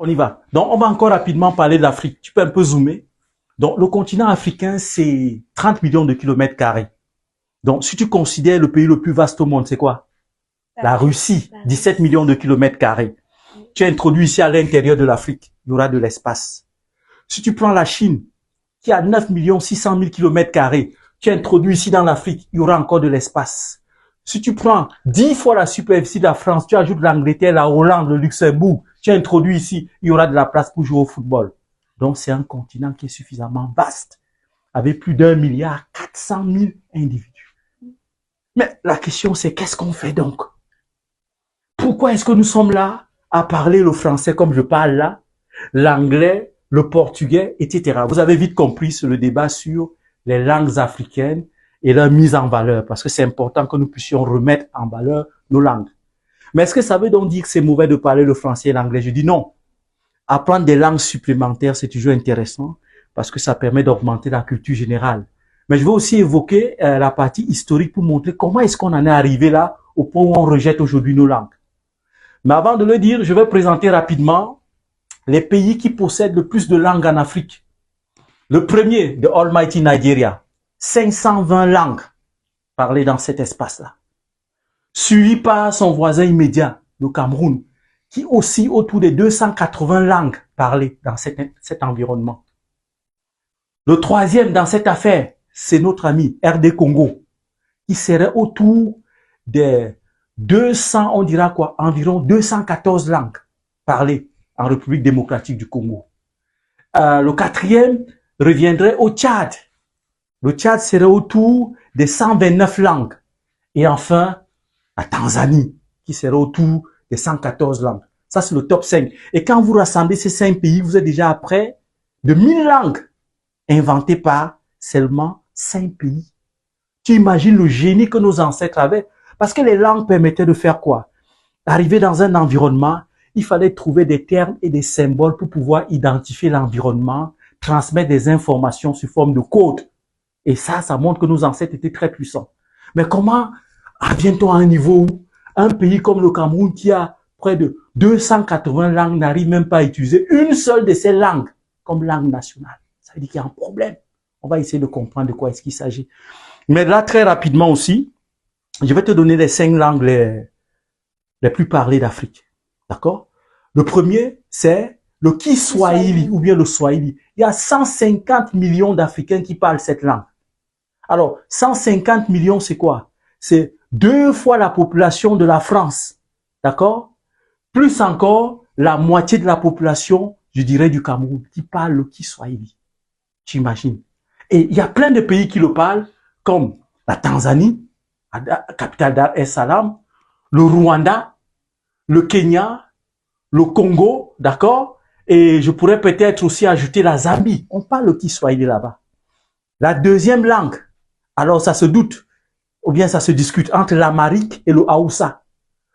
On y va. Donc, on va encore rapidement parler de l'Afrique. Tu peux un peu zoomer. Donc, le continent africain, c'est 30 millions de kilomètres carrés. Donc, si tu considères le pays le plus vaste au monde, c'est quoi? La Russie, 17 millions de kilomètres carrés. Tu introduis ici à l'intérieur de l'Afrique, il y aura de l'espace. Si tu prends la Chine, qui a 9 600 000 kilomètres carrés, tu introduis ici dans l'Afrique, il y aura encore de l'espace. Si tu prends 10 fois la superficie de la France, tu ajoutes l'Angleterre, la Hollande, le Luxembourg, tu introduis ici, il y aura de la place pour jouer au football. Donc, c'est un continent qui est suffisamment vaste, avec plus d'1,4 milliard individus. Mais la question, c'est qu'est-ce qu'on fait donc? Pourquoi est-ce que nous sommes là à parler le français comme je parle là, l'anglais, le portugais, etc. Vous avez vite compris le débat sur les langues africaines et leur mise en valeur, parce que c'est important que nous puissions remettre en valeur nos langues. Mais est-ce que ça veut donc dire que c'est mauvais de parler le français et l'anglais? Je dis non. Apprendre des langues supplémentaires, c'est toujours intéressant, parce que ça permet d'augmenter la culture générale. Mais je veux aussi évoquer la partie historique pour montrer comment est-ce qu'on en est arrivé là, au point où on rejette aujourd'hui nos langues. Mais avant de le dire, je vais présenter rapidement les pays qui possèdent le plus de langues en Afrique. Le premier, de Almighty Nigeria, 520 langues parlées dans cet espace-là. Suivi par son voisin immédiat, le Cameroun, qui oscille autour des 280 langues parlées dans cet environnement. Le troisième dans cette affaire, c'est notre ami RD Congo, qui serait autour des 200, on dira quoi, environ 214 langues parlées en République démocratique du Congo. Le quatrième reviendrait au Tchad. Le Tchad serait autour des 129 langues. Et enfin, la Tanzanie, qui serait autour des 114 langues. Ça, c'est le top 5. Et quand vous rassemblez ces 5 pays, vous êtes déjà à près de 1000 langues inventées par seulement 5 pays. Tu imagines le génie que nos ancêtres avaient? Parce que les langues permettaient de faire quoi? Arriver dans un environnement, il fallait trouver des termes et des symboles pour pouvoir identifier l'environnement, transmettre des informations sous forme de code. Et ça montre que nos ancêtres étaient très puissants. Mais comment vient-on à un niveau où un pays comme le Cameroun, qui a près de 280 langues, n'arrive même pas à utiliser une seule de ces langues comme langue nationale? Ça veut dire qu'il y a un problème. On va essayer de comprendre de quoi est-ce qu'il s'agit. Mais là, très rapidement aussi, je vais te donner les 5 langues les plus parlées d'Afrique. D'accord? Le premier, c'est le Kiswahili ou bien le Swahili. Il y a 150 millions d'Africains qui parlent cette langue. Alors, 150 millions, c'est quoi? C'est 2 fois la population de la France. D'accord? Plus encore, la moitié de la population, je dirais, du Cameroun, qui parle le Kiswahili. Tu imagines? Et il y a plein de pays qui le parlent, comme la Tanzanie, capitale Dar es Salaam, le Rwanda, le Kenya, le Congo, d'accord? Et je pourrais peut-être aussi ajouter la Zambie. On parle le Kiswahili là-bas. La deuxième langue, alors ça se doute, ou bien ça se discute entre l'Amharique et le Haoussa.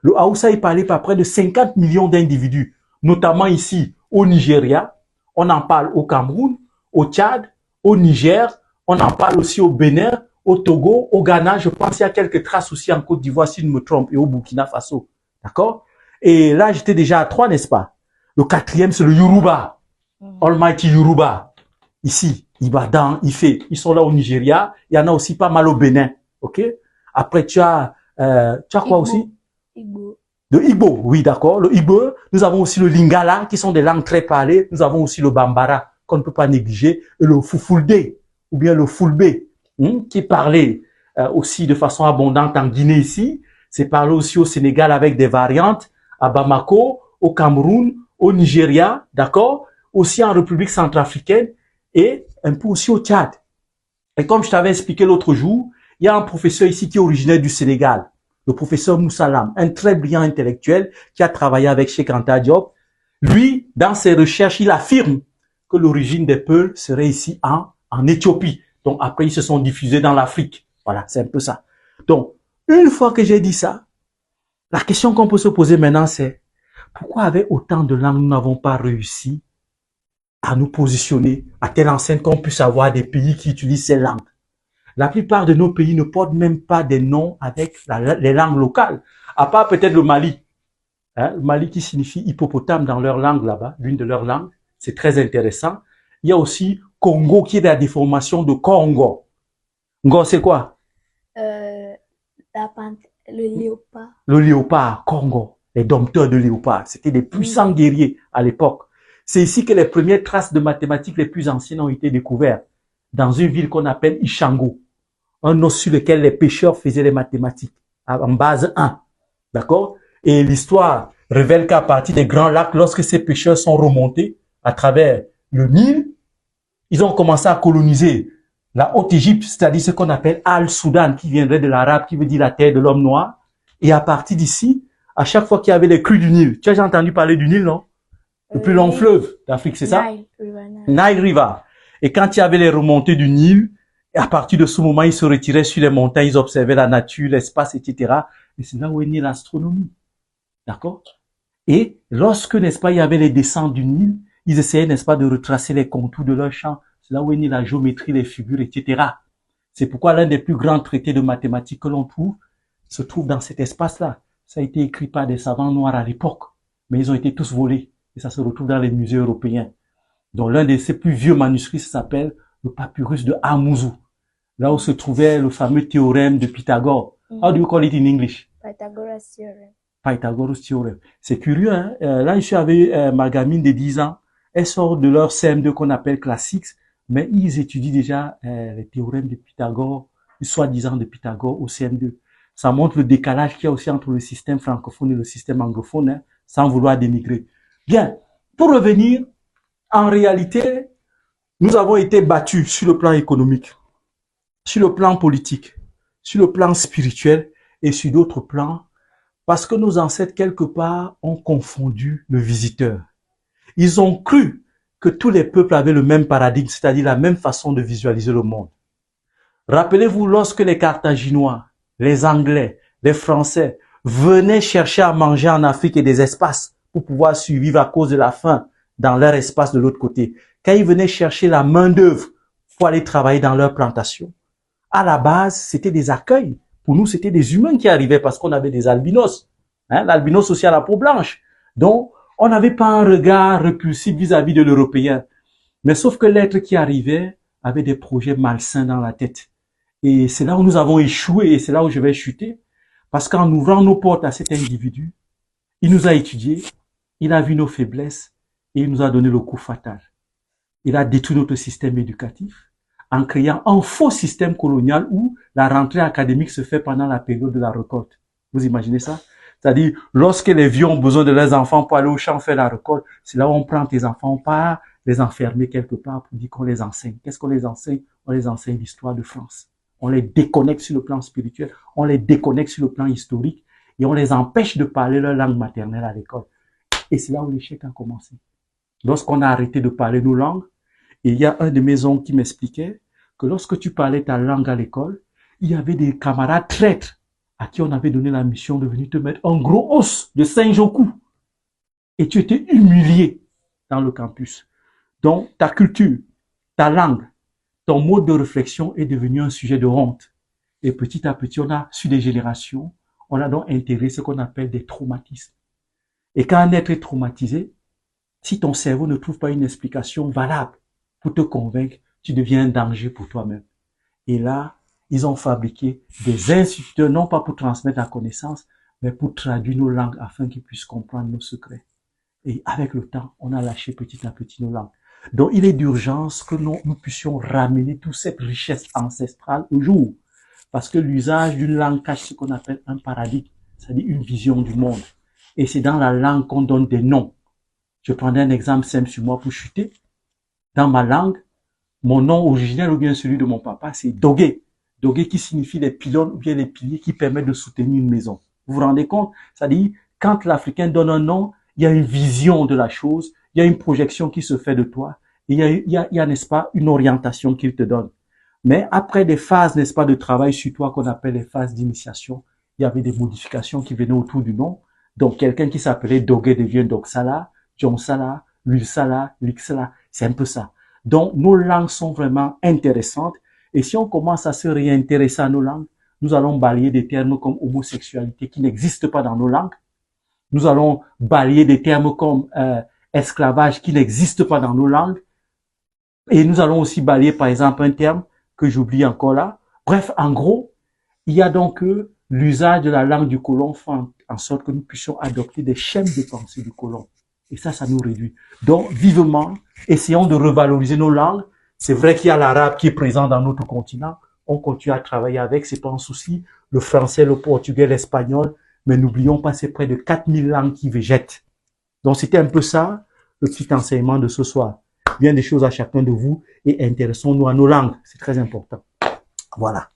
Le Haoussa est parlé par près de 50 millions d'individus, notamment ici au Nigeria. On en parle au Cameroun, au Tchad, au Niger. On en parle aussi au Bénin, au Togo, au Ghana. Je pense qu'il y a quelques traces aussi en Côte d'Ivoire, si je ne me trompe, et au Burkina Faso. D'accord? Et là, j'étais déjà à 3, n'est-ce pas? Le quatrième, c'est le Yoruba. Almighty Yoruba. Ici, Ibadan, Ifé. Ils sont là au Nigeria. Il y en a aussi pas mal au Bénin. OK? Après, tu as quoi Igbo aussi? Igbo. Le Igbo, oui, d'accord. Le Igbo. Nous avons aussi le Lingala, qui sont des langues très parlées. Nous avons aussi le Bambara, qu'on ne peut pas négliger. Et le Fufulde, ou bien le Fulbe, qui est parlé aussi de façon abondante en Guinée ici. C'est parlé aussi au Sénégal avec des variantes, à Bamako, au Cameroun, au Nigeria, d'accord? Aussi en République centrafricaine et un peu aussi au Tchad. Et comme je t'avais expliqué l'autre jour, il y a un professeur ici qui est originaire du Sénégal, le professeur Moussalam, un très brillant intellectuel qui a travaillé avec Cheikh Anta Diop. Lui, dans ses recherches, il affirme que l'origine des Peuls serait ici en Éthiopie. Donc après, ils se sont diffusés dans l'Afrique. Voilà, c'est un peu ça. Donc, une fois que j'ai dit ça, la question qu'on peut se poser maintenant, c'est pourquoi avec autant de langues, nous n'avons pas réussi à nous positionner à telle enseigne qu'on puisse avoir des pays qui utilisent ces langues? La plupart de nos pays ne portent même pas des noms avec les langues locales, à part peut-être le Mali. Hein, Mali qui signifie hippopotame dans leur langue là-bas, l'une de leurs langues. C'est très intéressant. Il y a aussi Congo qui est la déformation de Congo. Ngo, c'est quoi? Euh, le léopard. Le léopard, Congo. Les dompteurs de léopard. C'était des puissants guerriers à l'époque. C'est ici que les premières traces de mathématiques les plus anciennes ont été découvertes. Dans une ville qu'on appelle Ishango. Un os sur lequel les pêcheurs faisaient les mathématiques. En base 1. D'accord? Et l'histoire révèle qu'à partir des grands lacs, lorsque ces pêcheurs sont remontés à travers le Nil, ils ont commencé à coloniser la Haute-Égypte, c'est-à-dire ce qu'on appelle Al-Soudan, qui viendrait de l'arabe, qui veut dire la terre de l'homme noir. Et à partir d'ici, à chaque fois qu'il y avait les crues du Nil, tu as déjà entendu parler du Nil, non? Le plus long fleuve d'Afrique, c'est ça? Nile River. Et quand il y avait les remontées du Nil, à partir de ce moment, ils se retiraient sur les montagnes, ils observaient la nature, l'espace, etc. Et c'est là où est née l'astronomie. D'accord? Et lorsque, n'est-ce pas, il y avait les descentes du Nil, ils essayaient, n'est-ce pas, de retracer les contours de leur champ. C'est là où est née la géométrie, les figures, etc. C'est pourquoi l'un des plus grands traités de mathématiques que l'on trouve se trouve dans cet espace-là. Ça a été écrit par des savants noirs à l'époque, mais ils ont été tous volés. Et ça se retrouve dans les musées européens. Donc l'un de ces plus vieux manuscrits s'appelle le papyrus de Amouzou, là où se trouvait le fameux théorème de Pythagore. How do you call it in English? Pythagoras theorem. Pythagoras theorem. C'est curieux, hein? Là, je suis avec ma gamine de 10 ans. Elle sort de leur CM2 qu'on appelle classiques, mais ils étudient déjà les théorèmes de Pythagore, soi-disant de Pythagore au CM2. Ça montre le décalage qu'il y a aussi entre le système francophone et le système anglophone, hein, sans vouloir dénigrer. Bien, pour revenir, en réalité, nous avons été battus sur le plan économique, sur le plan politique, sur le plan spirituel et sur d'autres plans, parce que nos ancêtres, quelque part, ont confondu le visiteur. Ils ont cru que tous les peuples avaient le même paradigme, c'est-à-dire la même façon de visualiser le monde. Rappelez-vous, lorsque les Carthaginois, les Anglais, les Français venaient chercher à manger en Afrique et des espaces pour pouvoir survivre à cause de la faim dans leur espace de l'autre côté, quand ils venaient chercher la main-d'œuvre pour aller travailler dans leur plantation, à la base, c'était des accueils. Pour nous, c'était des humains qui arrivaient parce qu'on avait des albinos. Hein, l'albinos aussi à la peau blanche. Donc, on n'avait pas un regard repulsif vis-à-vis de l'Européen. Mais sauf que l'être qui arrivait avait des projets malsains dans la tête. Et c'est là où nous avons échoué et c'est là où je vais chuter. Parce qu'en ouvrant nos portes à cet individu, il nous a étudiés, il a vu nos faiblesses et il nous a donné le coup fatal. Il a détruit notre système éducatif en créant un faux système colonial où la rentrée académique se fait pendant la période de la récolte. Vous imaginez ça? C'est-à-dire, lorsque les vieux ont besoin de leurs enfants pour aller au champ faire la récolte, c'est là où on prend tes enfants, on part les enfermer quelque part pour dire qu'on les enseigne. Qu'est-ce qu'on les enseigne? On les enseigne l'histoire de France. On les déconnecte sur le plan spirituel, on les déconnecte sur le plan historique et on les empêche de parler leur langue maternelle à l'école. Et c'est là où l'échec a commencé. Lorsqu'on a arrêté de parler nos langues, et il y a un de mes oncles qui m'expliquait que lorsque tu parlais ta langue à l'école, il y avait des camarades traîtres à qui on avait donné la mission de venir te mettre un gros os de singe au cou. Et tu étais humilié dans le campus. Donc, ta culture, ta langue, ton mode de réflexion est devenu un sujet de honte. Et petit à petit, on a, sur des générations, on a donc intégré ce qu'on appelle des traumatismes. Et quand un être est traumatisé, si ton cerveau ne trouve pas une explication valable pour te convaincre, tu deviens un danger pour toi-même. Et là, ils ont fabriqué des instituteurs, non pas pour transmettre la connaissance, mais pour traduire nos langues afin qu'ils puissent comprendre nos secrets. Et avec le temps, on a lâché petit à petit nos langues. Donc, il est d'urgence que nous puissions ramener toute cette richesse ancestrale au jour. Parce que l'usage d'une langue cache ce qu'on appelle un paradigme, c'est-à-dire une vision du monde. Et c'est dans la langue qu'on donne des noms. Je prendrai un exemple simple sur moi pour chuter. Dans ma langue, mon nom originel ou bien celui de mon papa, c'est Dogué. Dogué qui signifie les pylônes ou bien les piliers qui permettent de soutenir une maison. Vous vous rendez compte? C'est-à-dire, quand l'Africain donne un nom, il y a une vision de la chose, il y a une projection qui se fait de toi, et il y a, n'est-ce pas, une orientation qu'il te donne. Mais après des phases, n'est-ce pas, de travail sur toi qu'on appelle les phases d'initiation, il y avait des modifications qui venaient autour du nom. Donc, quelqu'un qui s'appelait Dogué devient Doksala, John Sala, Will Sala, Lixala. C'est un peu ça. Donc, nos langues sont vraiment intéressantes. Et si on commence à se réintéresser à nos langues, nous allons balayer des termes comme homosexualité qui n'existent pas dans nos langues. Nous allons balayer des termes comme esclavage qui n'existent pas dans nos langues. Et nous allons aussi balayer, par exemple, un terme que j'oublie encore là. Bref, en gros, il y a donc l'usage de la langue du colon fait en sorte que nous puissions adopter des schèmes de pensée du colon. Et ça nous réduit. Donc, vivement, essayons de revaloriser nos langues. C'est vrai qu'il y a l'arabe qui est présent dans notre continent. On continue à travailler avec, c'est pas un souci. Le français, le portugais, l'espagnol. Mais n'oublions pas, c'est près de 4000 langues qui végètent. Donc, c'était un peu ça, le petit enseignement de ce soir. Bien des choses à chacun de vous et intéressons-nous à nos langues. C'est très important. Voilà.